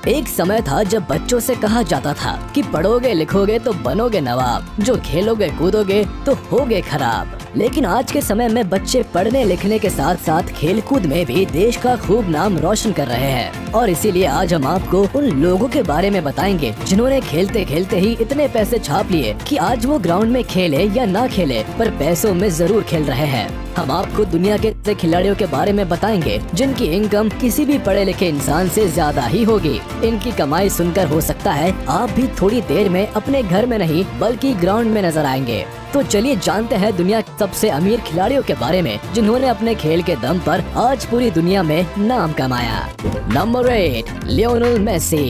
एक समय था जब बच्चों से कहा जाता था कि पढ़ोगे लिखोगे तो बनोगे नवाब, जो खेलोगे कूदोगे तो होगे खराब। लेकिन आज के समय में बच्चे पढ़ने लिखने के साथ साथ खेल कूद में भी देश का खूब नाम रोशन कर रहे हैं। और इसीलिए आज हम आपको उन लोगों के बारे में बताएंगे जिन्होंने खेलते खेलते ही इतने पैसे छाप लिए कि आज वो ग्राउंड में खेले या ना खेले पर पैसों में जरूर खेल रहे हैं। हम आपको दुनिया के ऐसे खिलाड़ियों के बारे में बताएंगे जिनकी इनकम किसी भी पढ़े लिखे इंसान से ज्यादा ही होगी। इनकी कमाई सुनकर हो सकता है आप भी थोड़ी देर में अपने घर में नहीं बल्कि ग्राउंड में नजर आएंगे। तो चलिए जानते हैं दुनिया के सबसे अमीर खिलाड़ियों के बारे में जिन्होंने अपने खेल के दम पर आज पूरी दुनिया में नाम कमाया। Number 8, Lionel Messi.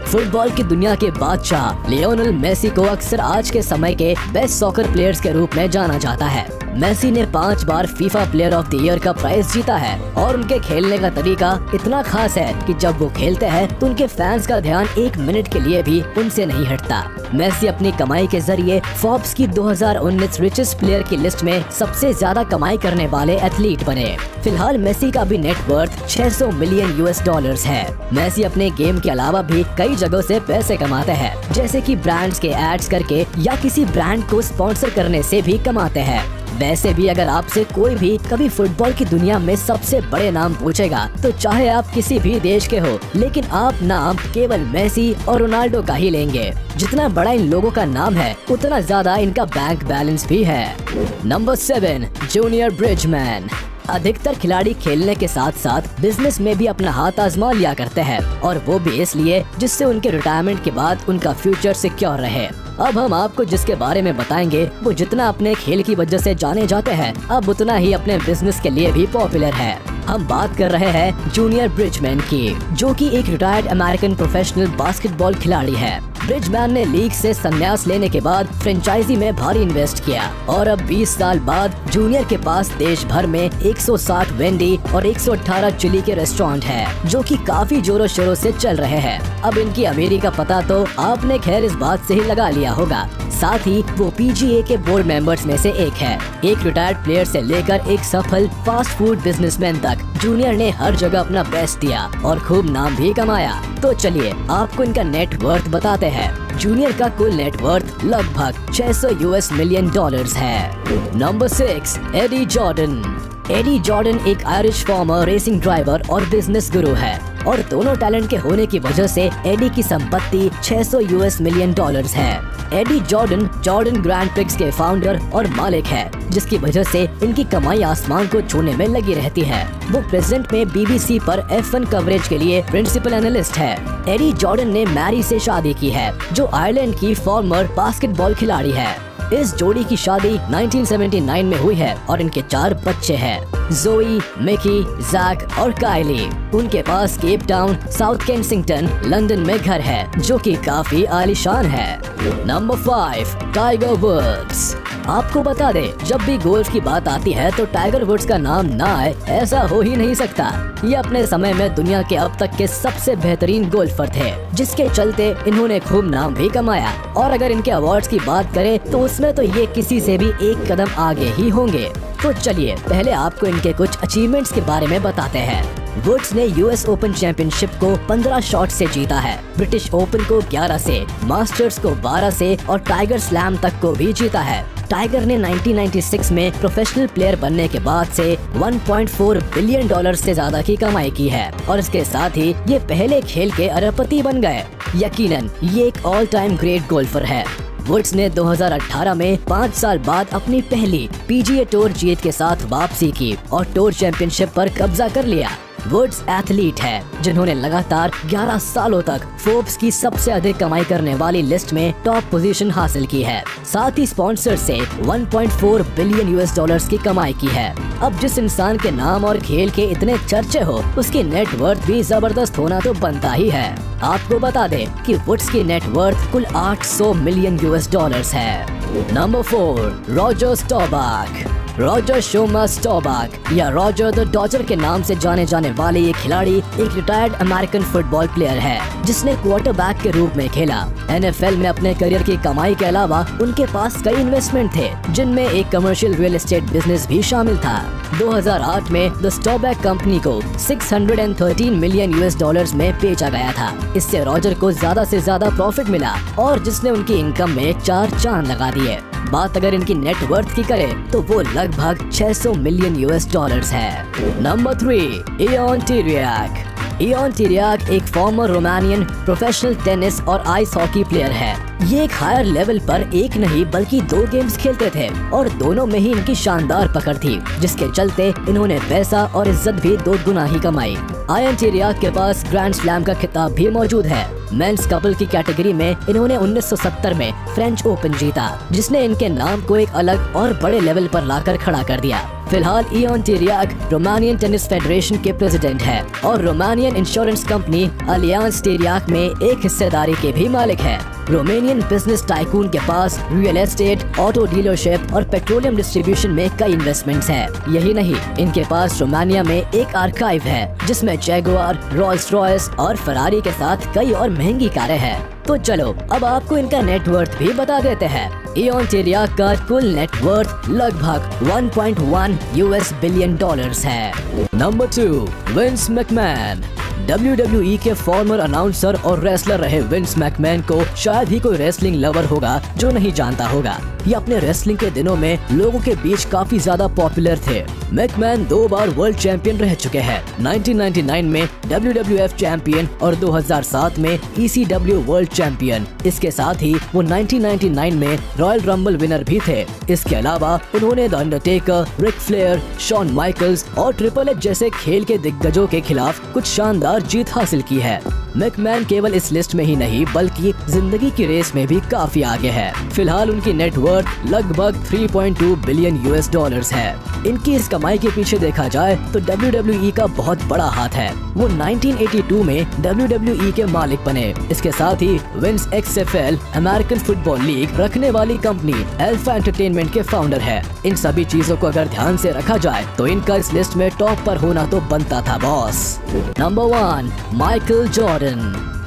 फुटबॉल की दुनिया के बादशाह लियोनेल मेसी को अक्सर आज के समय के बेस्ट सॉकर प्लेयर्स के रूप में जाना जाता है। मेसी ने 5 बार FIFA player of the year का प्राइज जीता है और उनके खेलने का तरीका इतना खास है कि जब वो खेलते हैं तो उनके फैंस का ध्यान 1 मिनट के लिए भी उनसे नहीं हटता। मेसी अपनी कमाई के जरिए फोर्ब्स की 2019 रिचेस्ट प्लेयर की लिस्ट में सबसे ज्यादा कमाई करने वाले एथलीट बने। फिलहाल मेसी का भी नेट वर्थ 600 मिलियन US$ है। मेसी अपने गेम के अलावा भी कई जगहों से पैसे कमाते हैं, जैसे कि ब्रांड्स के एड्स करके या किसी ब्रांड को स्पॉन्सर करने से भी कमाते हैं। वैसे भी अगर आपसे कोई भी कभी फुटबॉल की दुनिया में सबसे बड़े नाम पूछेगा तो चाहे आप किसी भी देश के हो, लेकिन आप नाम केवल मेसी और रोनाल्डो का ही लेंगे। जितना बड़ा इन लोगों का नाम है उतना ज्यादा इनका बैंक बैलेंस भी है। Number 7, junior Bridgeman. अधिकतर खिलाड़ी खेलने के साथ साथ बिजनेस में भी अपना हाथ आजमा लिया करते हैं और वो भी इसलिए जिससे उनके रिटायरमेंट के बाद उनका फ्यूचर सिक्योर रहे। अब हम आपको जिसके बारे में बताएंगे वो जितना अपने खेल की वजह से जाने जाते हैं अब उतना ही अपने बिजनेस के लिए भी पॉपुलर है। हम बात कर रहे हैं जूनियर ब्रिजमैन की, जो कि एक रिटायर्ड अमेरिकन प्रोफेशनल बास्केटबॉल खिलाड़ी है। ब्रिजमैन ने लीग से संन्यास लेने के बाद फ्रेंचाइजी में भारी इन्वेस्ट किया और अब 20 साल बाद जूनियर के पास देश भर में 160 वेंडी और 118 चिली के रेस्टोरेंट है, जो कि काफी जोरों शोरों से चल रहे हैं। अब इनकी अमीरी का पता तो आपने खैर इस बात से ही लगा लिया होगा। साथ ही वो PGA के बोर्ड मेंबर्स में से एक है। एक रिटायर्ड प्लेयर से लेकर एक सफल फास्ट फूड बिजनेसमैन तक जूनियर ने हर जगह अपना बेस्ट दिया और खूब नाम भी कमाया। तो चलिए आपको इनका नेट वर्थ बताते हैं। जूनियर का कुल नेट वर्थ लगभग 600 मिलियन US$ है। Number 6, Eddie Jordan. Eddie Jordan एक आयरिश फॉर्मर रेसिंग ड्राइवर और बिजनेस गुरु है और दोनों टैलेंट के होने की वजह से एडी की संपत्ति 600 मिलियन US$ है। एडी जॉर्डन ग्रैंड प्रिक्स के फाउंडर और मालिक है, जिसकी वजह से इनकी कमाई आसमान को छूने में लगी रहती है। वो प्रेजेंट में BBC पर F1 कवरेज के लिए प्रिंसिपल एनालिस्ट है। एडी जॉर्डन ने मैरी से शादी की है, जो आयरलैंड की फॉर्मर बास्केटबॉल खिलाड़ी है। इस जोड़ी की शादी 1979 में हुई है और इनके 4 बच्चे हैं, जोई, मिकी, जैक और काइली। उनके पास Cape Town, South Kensington, London में घर है, जो कि काफी आलीशान है। Number 5, Tiger Woods. आपको बता दे, जब भी गोल्फ की बात आती है तो टाइगर वुड्स का नाम ना आए ऐसा हो ही नहीं सकता। ये अपने समय में दुनिया के अब तक के सबसे बेहतरीन गोल्फर थे, जिसके चलते इन्होंने खूब नाम भी कमाया। और अगर इनके अवार्ड्स की बात करें तो उसमें तो ये किसी से भी एक कदम आगे ही होंगे। तो चलिए पहले आपको इनके कुछ अचीवमेंट्स के बारे में बताते हैं। वुड्स ने US ओपन चैंपियनशिप को 15 शॉट से जीता है, ब्रिटिश ओपन को 11 से, मास्टर्स को 12 से और टाइगर स्लैम तक को भी जीता है। टाइगर ने 1996 में प्रोफेशनल प्लेयर बनने के बाद से 1.4 बिलियन US$ से ज्यादा की कमाई की है और इसके साथ ही ये पहले खेल के अरबपति बन गए। यकीनन ये एक ऑल टाइम ग्रेट गोल्फर है। वुड्स ने 2018 में 5 साल बाद अपनी पहली PGA टूर जीत के साथ वापसी की और टूर चैंपियनशिप पर कब्जा कर लिया। वुड्स एथलीट है जिन्होंने लगातार 11 सालों तक फोर्ब्स की सबसे अधिक कमाई करने वाली लिस्ट में टॉप पोजीशन हासिल की है। साथ ही स्पॉन्सर से 1.4 बिलियन US$ की कमाई की है। अब जिस इंसान के नाम और खेल के इतने चर्चे हो उसकी नेट वर्थ भी जबरदस्त होना तो बनता ही है। आपको बता दें कि वुड्स की नेट वर्थ कुल 800 मिलियन US$ है। Number 4, Roger Staubach. रॉजर शोमा स्टॉबाक या रॉजर द डॉजर के नाम से जाने जाने वाले ये खिलाड़ी एक रिटायर्ड अमेरिकन फुटबॉल प्लेयर है जिसने क्वार्टरबैक के रूप में खेला। NFL में अपने करियर की कमाई के अलावा उनके पास कई इन्वेस्टमेंट थे जिनमें एक कमर्शियल रियल एस्टेट बिजनेस भी शामिल था। 2008 में द स्टॉबाक कंपनी को 613 मिलियन US$ में बेचा गया था। इससे रॉजर को ज्यादा से ज्यादा प्रॉफिट मिला और जिसने उनकी इनकम में 4 चांद लगा दिए। बात अगर इनकी नेट वर्थ की करें तो वो लगभग 600 मिलियन US$ है। Number 3, Ion Tiriac. Ion Tiriac एक फॉर्मर रोमानियन प्रोफेशनल टेनिस और आइस हॉकी प्लेयर है। ये एक हायर लेवल पर एक नहीं बल्कि 2 गेम्स खेलते थे और दोनों में ही इनकी शानदार पकड़ थी, जिसके चलते इन्होंने पैसा और इज्जत भी 2 गुना ही कमाई। इयान टिरियाक के पास ग्रैंड स्लैम का खिताब भी मौजूद है। मेंस कपल की कैटेगरी में इन्होंने 1970 में फ्रेंच ओपन जीता, जिसने इनके नाम को एक अलग और बड़े लेवल पर लाकर खड़ा कर दिया। फिलहाल इयान टिरियाक रोमानियन टेनिस फेडरेशन के प्रेसिडेंट है और रोमानियन इंश्योरेंस कंपनी अलियांस टिरियाक में एक हिस्सेदारी के भी मालिक है। रोमानियन बिजनेस टाइकून के पास रियल एस्टेट, ऑटो डीलरशिप और पेट्रोलियम डिस्ट्रीब्यूशन में कई इन्वेस्टमेंट्स हैं। यही नहीं, इनके पास रोमानिया में एक आर्काइव है जिसमें जैगुआर, रोल्स रॉयस और फरारी के साथ कई और महंगी कारें हैं। तो चलो अब आपको इनका नेटवर्थ भी बता देते हैं। इयान टिरियाक का कुल नेटवर्थ लगभग 1.1 बिलियन डॉलर्स है। Number 2, Vince McMahon. WWE के फॉर्मर अनाउंसर और रेसलर रहे विंस मैकमैन को शायद ही कोई रेसलिंग लवर होगा जो नहीं जानता होगा। ये अपने रेसलिंग के दिनों में लोगों के बीच काफी ज्यादा पॉपुलर थे। मैकमैन 2 बार वर्ल्ड चैंपियन रह चुके हैं, 1999 में WWF चैंपियन और 2007 में ECW वर्ल्ड चैंपियन। इसके साथ ही वो 1999 में रॉयल रंबल विनर भी थे। इसके अलावा उन्होंने the Undertaker, Ric Flair, Shawn Michaels और ट्रिपल एच जैसे खेल के दिग्गजों के खिलाफ कुछ शानदार जीत हासिल की है। मैकमैन केवल इस लिस्ट में ही नहीं बल्कि जिंदगी की रेस में भी काफी आगे है। फिलहाल उनकी नेटवर्थ लगभग 3.2 बिलियन US$ है। इनकी इस कमाई के पीछे देखा जाए तो WWE का बहुत बड़ा हाथ है। वो 1982 में WWE के मालिक बने। इसके साथ ही Vince XFL American football league रखने वाली कंपनी अल्फा एंटरटेनमेंट के फाउंडर है। इन सभी चीजों को अगर ध्यान से रखा जाए तो इनका इस लिस्ट में टॉप पर होना तो बनता था बॉस। Number 1, Michael Jordan.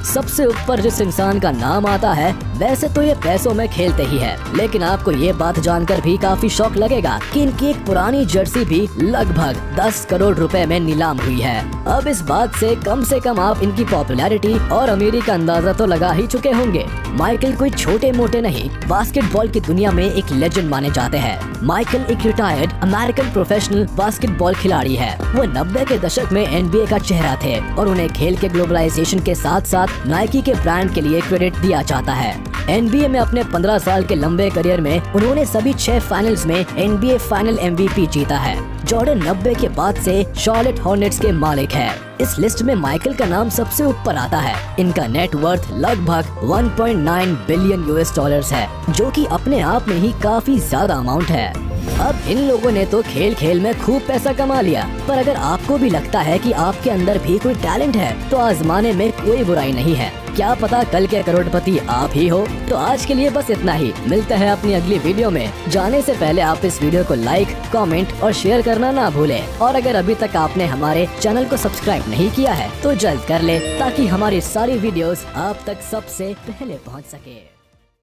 सबसे ऊपर जिस इंसान का नाम आता है वैसे तो ये पैसों में खेलते ही है, लेकिन आपको ये बात जानकर भी काफी शौक लगेगा कि इनकी एक पुरानी जर्सी भी लगभग 10 करोड़ रुपए में नीलाम हुई है। अब इस बात से कम आप इनकी पॉपुलैरिटी और अमीरी का अंदाजा तो लगा ही चुके होंगे। माइकल कोई छोटे मोटे नहीं, बास्केटबॉल की दुनिया में एक लेजेंड माने जाते हैं। माइकल एक रिटायर्ड अमेरिकन प्रोफेशनल बास्केटबॉल खिलाड़ी है। वो 90 के दशक में NBA का चेहरा थे और उन्हें खेल के ग्लोबलाइजेशन के साथ साथ नाइकी के ब्रांड के लिए क्रेडिट दिया जाता है। NBA में अपने 15 साल के लंबे करियर में उन्होंने सभी 6 फाइनल्स में NBA फाइनल MVP जीता है। जॉर्डन 90 के बाद से शार्लेट हॉर्नेट्स के मालिक है। इस लिस्ट में माइकल का नाम सबसे ऊपर आता है। इनका नेटवर्थ लगभग 1.9 बिलियन US$ है, जो कि अपने आप में ही काफी ज्यादा अमाउंट है। अब इन लोगों ने तो खेल खेल में खूब पैसा कमा लिया, पर अगर आपको भी लगता है कि आपके अंदर भी कोई टैलेंट है तो आजमाने में कोई बुराई नहीं है। क्या पता कल के करोड़पति आप ही हो। तो आज के लिए बस इतना ही। मिलते हैं अपनी अगली वीडियो में। जाने से पहले आप इस वीडियो को लाइक, कमेंट और शेयर करना ना भूलें। और अगर अभी तक आपने हमारे चैनल को सब्सक्राइब नहीं किया है तो जल्द कर ले ताकि हमारी सारी वीडियोस आप तक सबसे पहले पहुंच सके।